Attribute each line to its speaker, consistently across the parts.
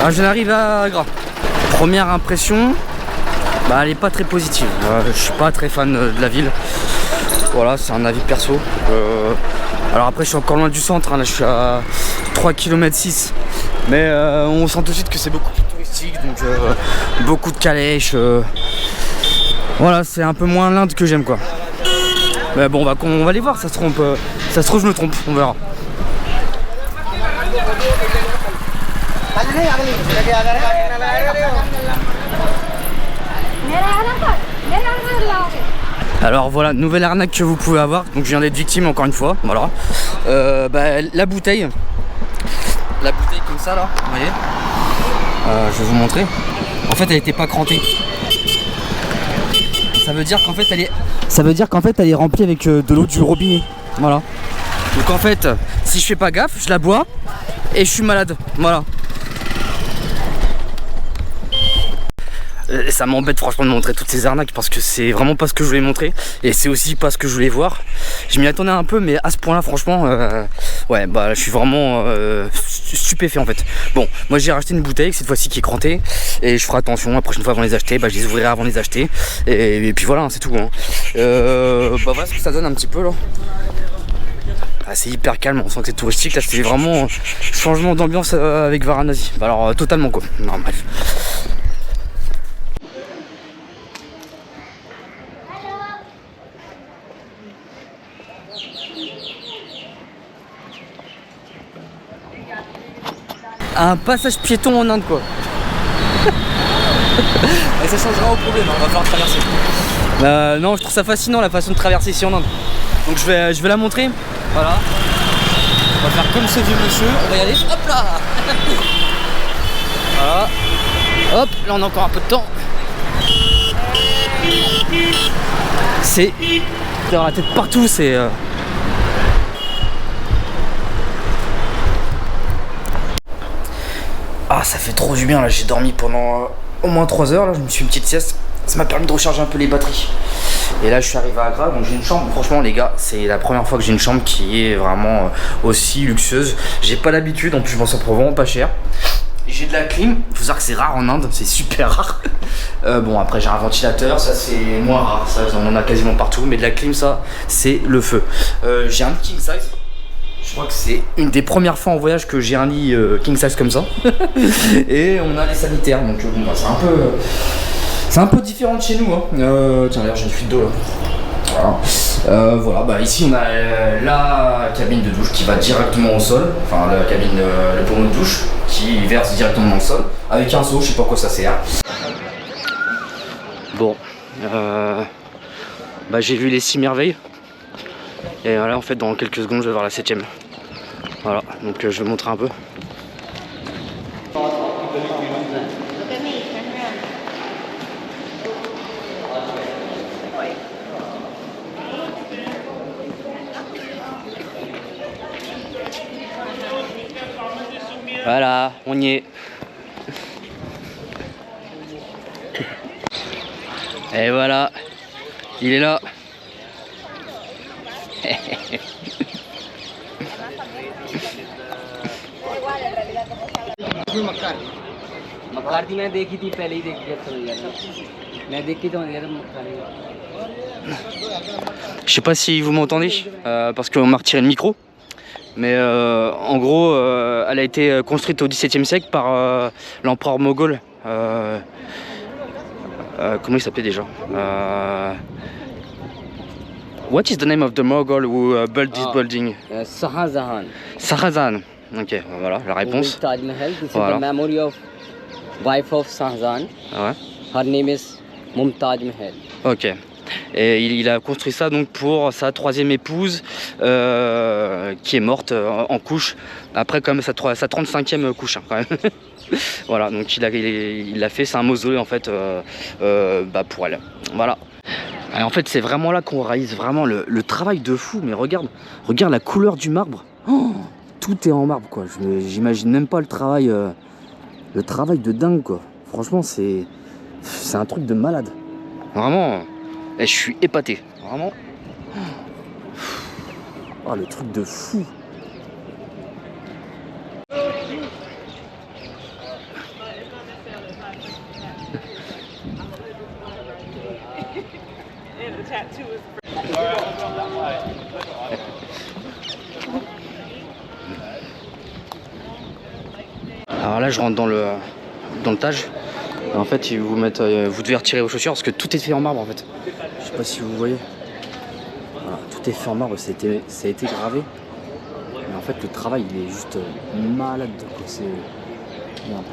Speaker 1: Alors je n'arrive à Gras. Première impression, bah, elle est pas très positive. Je suis pas très fan de la ville. Voilà, c'est un avis perso. Alors après je suis encore loin du centre, hein. Là je suis à 3 km 6. Mais on sent tout de suite que c'est beaucoup plus touristique, donc beaucoup de calèches. Voilà, c'est un peu moins l'Inde que j'aime quoi. Mais bon, on va les voir, ça se trompe. Ça se trouve je me trompe, on verra. Alors voilà, nouvelle arnaque que vous pouvez avoir. Donc je viens d'être victime encore une fois. Voilà. La bouteille. La bouteille comme ça là, vous voyez. Je vais vous montrer. En fait elle était pas crantée. Ça veut dire qu'en fait elle est remplie avec de l'eau du robinet. Voilà. Donc en fait, si je fais pas gaffe, je la bois et je suis malade. Voilà. Ça m'embête franchement de montrer toutes ces arnaques parce que c'est vraiment pas ce que je voulais montrer et c'est aussi pas ce que je voulais voir. Je m'y attendais un peu mais à ce point là franchement ouais bah je suis vraiment stupéfait en fait. Bon moi j'ai racheté une bouteille cette fois-ci qui est crantée et je ferai attention la prochaine fois avant de les acheter, bah, je les ouvrirai avant de les acheter et puis voilà hein, c'est tout hein. Bah voilà ce que ça donne un petit peu là. Ah, c'est hyper calme, on sent que c'est touristique là, c'est vraiment changement d'ambiance avec Varanasi. Bah, alors totalement quoi. Non bref. Un passage piéton en Inde quoi. Et ça changera au problème, hein, on va falloir traverser. Non, je trouve ça fascinant la façon de traverser ici en Inde. Donc je vais la montrer. Voilà. On va faire comme ce vieux monsieur, on va y aller. Hop là. Voilà. Hop, là on a encore un peu de temps. C'est d'avoir la tête partout, c'est Ah ça fait trop du bien là, j'ai dormi pendant au moins 3 heures là, je me suis fait une petite sieste. Ça m'a permis de recharger un peu les batteries. Et là je suis arrivé à Agra, donc j'ai une chambre, franchement les gars, c'est la première fois que j'ai une chambre qui est vraiment aussi luxueuse. J'ai pas l'habitude, en plus je m'en sors pour vraiment pas cher. J'ai de la clim, faut savoir que c'est rare en Inde, c'est super rare. Bon après j'ai un ventilateur, ça c'est moins rare, ça on en a quasiment partout, mais de la clim ça c'est le feu. J'ai un king size. Je crois que c'est une des premières fois en voyage que j'ai un lit king size comme ça. Et on a les sanitaires, donc bon, bah, c'est un peu différent de chez nous. Hein. Tiens d'ailleurs j'ai une fuite d'eau là. Voilà. Voilà, bah ici on a la cabine de douche qui va directement au sol. Enfin la cabine, le pommeau de douche qui verse directement dans le sol. Avec un seau, je sais pas à quoi ça sert. Bon, bah j'ai vu les 6 merveilles. Et là en fait dans quelques secondes je vais voir la 7ème. Voilà, donc je vais vous montrer un peu. Voilà, on y est. Et voilà, il est là. मक्कार मैं देखी थी पहले ही देखी मैं देखी तो je sais pas si vous m'entendez parce qu'on m'a retiré le micro mais en gros elle a été construite au XVIIe siècle par l'empereur moghol comment il s'appelait déjà What is the name of the Mughal who built this building?
Speaker 2: Shahjahan.
Speaker 1: Shahjahan. Ok, voilà la réponse.
Speaker 2: Taj Mahal. This
Speaker 1: voilà.
Speaker 2: is the memory of wife of Shahjahan.
Speaker 1: Ah ouais.
Speaker 2: Her name is Mumtaz Mahal.
Speaker 1: Ok. Et il a construit ça donc pour sa 3e épouse qui est morte en couche. Après quand même sa 35e couche hein, quand même. Voilà, donc il l'a fait, c'est un mausolée en fait bah, pour elle. Voilà. Et en fait c'est vraiment là qu'on réalise vraiment le travail de fou. Mais regarde la couleur du marbre. Oh, tout est en marbre quoi. J'imagine même pas le travail de dingue quoi. Franchement c'est un truc de malade. Vraiment. Et je suis épaté, vraiment. Oh, le truc de fou. Alors là je rentre dans le Taj. Et en fait ils vous mettent, vous devez retirer vos chaussures parce que tout est fait en marbre en fait. Je sais pas si vous voyez. Voilà, tout est fait en marbre, ça a été gravé. Mais en fait le travail il est juste malade quoi. C'est... Merde.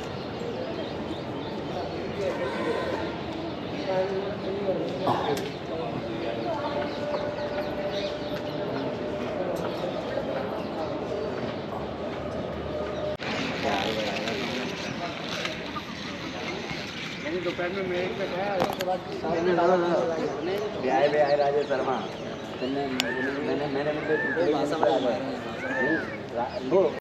Speaker 1: Oh.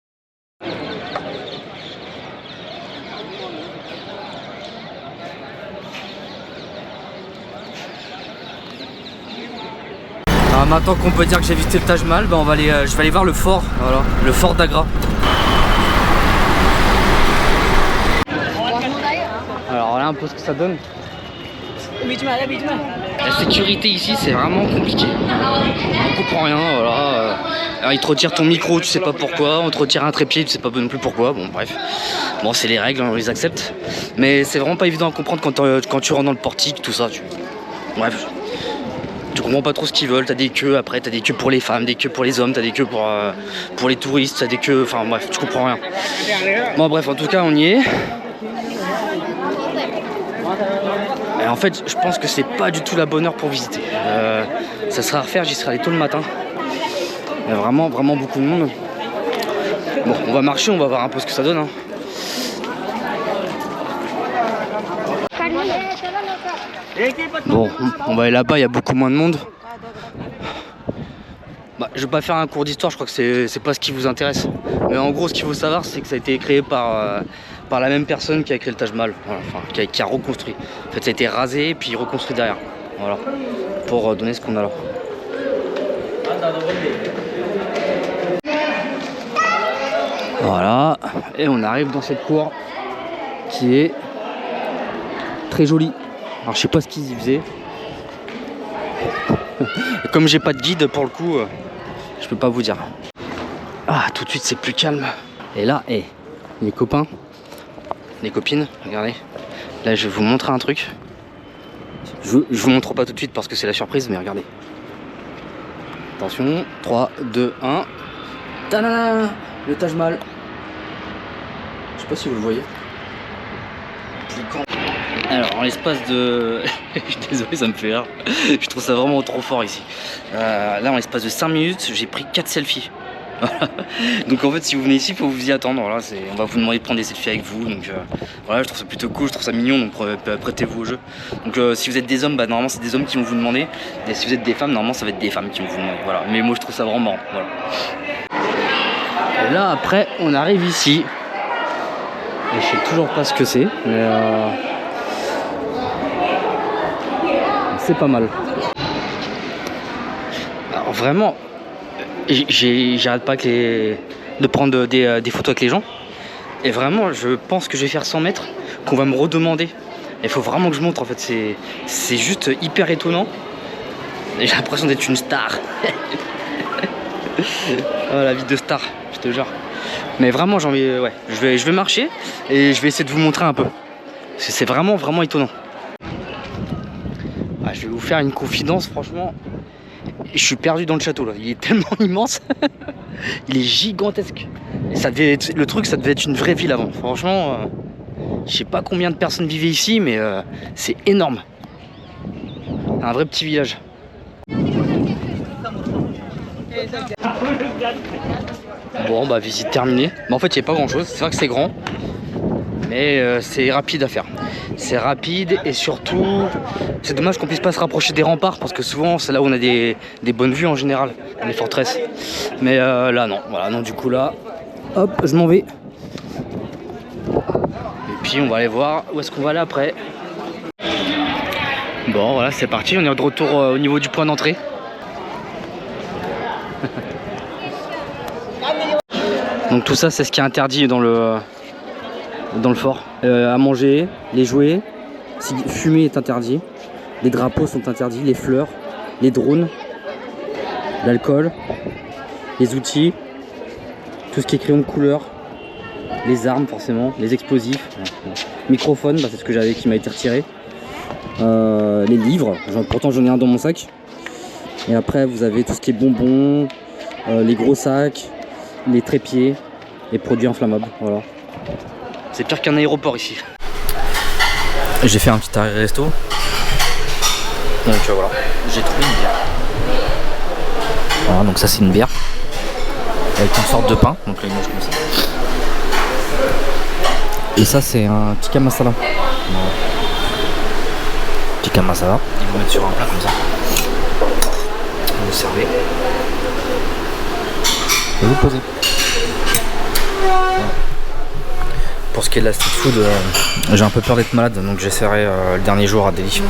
Speaker 1: Alors maintenant qu'on peut dire que j'ai visité le Taj Mahal, ben je vais aller voir le fort, voilà, le fort d'Agra. Alors voilà un peu ce que ça donne. La sécurité ici c'est vraiment compliqué. On comprend rien, voilà. Alors ils te retirent ton micro, tu sais pas pourquoi, on te retire un trépied, tu sais pas non plus pourquoi, bon bref. Bon c'est les règles, on les accepte. Mais c'est vraiment pas évident à comprendre quand tu rentres dans le portique, tout ça. Bref. Tu comprends pas trop ce qu'ils veulent, t'as des queues après, t'as des queues pour les femmes, des queues pour les hommes, t'as des queues pour les touristes, t'as des queues, enfin bref, tu comprends rien. Bon bref, en tout cas on y est. Et en fait, je pense que c'est pas du tout la bonne heure pour visiter. Ça sera à refaire, j'y serai allé tôt le matin. Il y a vraiment beaucoup de monde. Bon, on va marcher, on va voir un peu ce que ça donne. Hein. Bon, on va aller là-bas, il y a beaucoup moins de monde. Bah, je vais pas faire un cours d'histoire, je crois que c'est pas ce qui vous intéresse. Mais en gros, ce qu'il faut savoir, c'est que ça a été créé par la même personne qui a créé le Taj Mahal, voilà, enfin, qui a reconstruit. En fait, ça a été rasé puis reconstruit derrière, voilà, pour donner ce qu'on a là. Voilà, et on arrive dans cette cour qui est très jolie. Alors je sais pas ce qu'ils y faisaient. Comme j'ai pas de guide pour le coup, je peux pas vous dire. Ah, tout de suite c'est plus calme. Et là, les copains, les copines, regardez. Là je vais vous montrer un truc. Je vous montre pas tout de suite parce que c'est la surprise, mais regardez. Attention, 3, 2, 1. Tadam, le Taj Mahal. Je sais pas si vous le voyez. Alors en l'espace de... Je suis désolé, ça me fait rire. Je trouve ça vraiment trop fort ici. Là en l'espace de 5 minutes, j'ai pris 4 selfies. Donc en fait si vous venez ici, il faut vous y attendre. Voilà, on va vous demander de prendre des selfies avec vous. Donc voilà, je trouve ça plutôt cool, je trouve ça mignon. Donc prêtez-vous au jeu. Donc si vous êtes des hommes, bah, normalement c'est des hommes qui vont vous demander. Et si vous êtes des femmes, normalement ça va être des femmes qui vont vous demander. Voilà. Mais moi je trouve ça vraiment marrant. Voilà. Et là après on arrive ici. Et je sais toujours pas ce que c'est. Mais c'est pas mal. Alors vraiment, j'arrête pas de prendre des photos avec les gens. Et vraiment, je pense que je vais faire 100 mètres, qu'on va me redemander. Il faut vraiment que je montre en fait. C'est juste hyper étonnant. J'ai l'impression d'être une star. Oh, la vie de star, je te jure. Mais vraiment, j'ai envie, ouais, je vais marcher et je vais essayer de vous montrer un peu. Parce que c'est vraiment étonnant. Ah, je vais vous faire une confidence, franchement. Je suis perdu dans le château là. Il est tellement immense. Il est gigantesque. Et ça devait être, le truc, ça devait être une vraie ville avant. Franchement, je sais pas combien de personnes vivaient ici, mais c'est énorme. Un vrai petit village. Bon bah visite terminée. Mais en fait il n'y a pas grand chose, c'est vrai que c'est grand. Mais c'est rapide à faire. C'est rapide et surtout c'est dommage qu'on puisse pas se rapprocher des remparts parce que souvent c'est là où on a des bonnes vues en général, les forteresses. Mais là non, voilà, non du coup là, hop, je m'en vais. Et puis on va aller voir où est-ce qu'on va aller après. Bon voilà c'est parti, on est de retour au niveau du point d'entrée. Donc tout ça c'est ce qui est interdit dans le fort. À manger, les jouets, fumer est interdit, les drapeaux sont interdits, les fleurs, les drones, l'alcool, les outils, tout ce qui est crayon de couleur, les armes forcément, les explosifs, microphone, bah, c'est ce que j'avais qui m'a été retiré, les livres, pourtant j'en ai un dans mon sac. Et après vous avez tout ce qui est bonbons, les gros sacs, les trépieds, les produits inflammables, voilà. C'est pire qu'un aéroport ici. J'ai fait un petit arrêt resto. Donc voilà, j'ai trouvé une bière. Voilà, donc ça c'est une bière. Avec une sorte de pain, donc là il mange comme ça. Et ça c'est un tikka masala. Voilà. Tikka masala. Ils vont mettre sur un plat comme ça. Vous servez. Et vous posez. Voilà. Pour ce qui est de la street food, j'ai un peu peur d'être malade, donc j'essaierai le dernier jour à Delhi.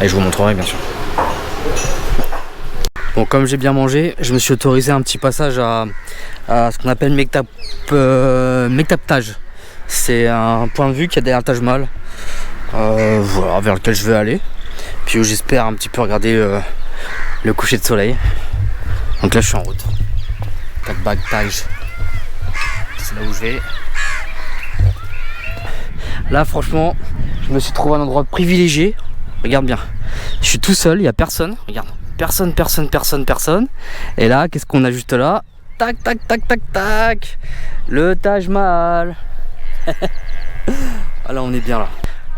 Speaker 1: Et je vous montrerai bien sûr. Bon, comme j'ai bien mangé, je me suis autorisé un petit passage à ce qu'on appelle Mektap Taj. C'est un point de vue qui a derrière le Taj Mahal, voilà, vers lequel je vais aller. Puis où j'espère un petit peu regarder le coucher de soleil. Donc là je suis en route. Bag Taj. C'est là où je vais. Là franchement, je me suis trouvé un endroit privilégié. Regarde bien. Je suis tout seul, il n'y a personne. Regarde. Personne. Et là, qu'est-ce qu'on a juste là? Tac. Le Taj Mahal. Ah là, on est bien là.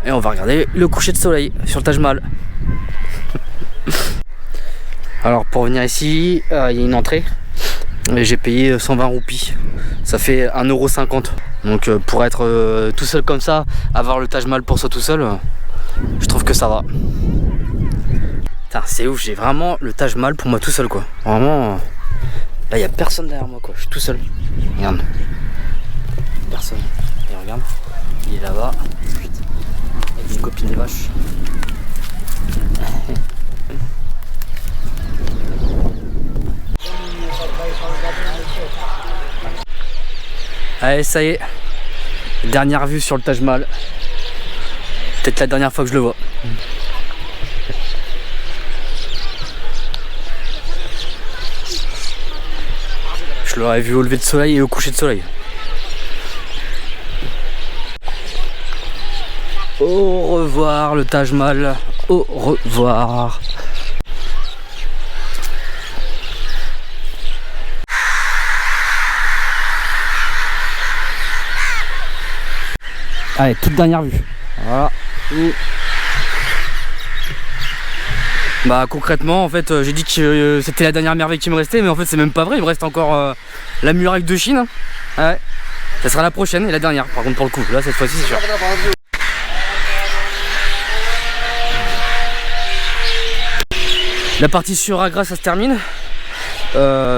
Speaker 1: Et on va regarder le coucher de soleil sur le Taj Mahal. Alors, pour venir ici, il y a une entrée. Et j'ai payé 120 roupies. Ça fait 1,50 €. Donc, pour être tout seul comme ça, avoir le Taj Mahal pour soi tout seul, je trouve que ça va. C'est ouf, j'ai vraiment le Taj Mahal pour moi tout seul quoi. Vraiment, là il n'y a personne derrière moi quoi, je suis tout seul. Regarde, personne. Et regarde, il est là-bas, avec une copine des vaches. Allez, ça y est, dernière vue sur le Taj Mahal. Peut-être la dernière fois que je le vois. Je l'aurais vu au lever de soleil et au coucher de soleil. Au revoir le Taj Mahal. Au revoir. Allez, toute dernière vue. Voilà. Bah concrètement en fait j'ai dit que c'était la dernière merveille qui me restait, mais en fait c'est même pas vrai, il me reste encore la muraille de Chine. Ouais. Ça sera la prochaine et la dernière par contre pour le coup, là cette fois-ci c'est sûr. La partie sur Agra ça se termine.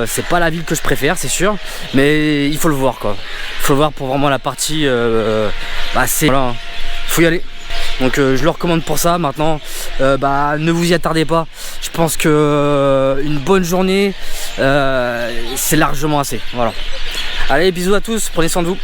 Speaker 1: C'est pas la ville que je préfère c'est sûr, mais il faut le voir quoi. Il faut le voir pour vraiment la partie bah c'est voilà, hein. Faut y aller. Donc je le recommande pour ça. Maintenant ne vous y attardez pas. Je pense que une bonne journée c'est largement assez. Voilà. Allez, bisous à tous, prenez soin de vous.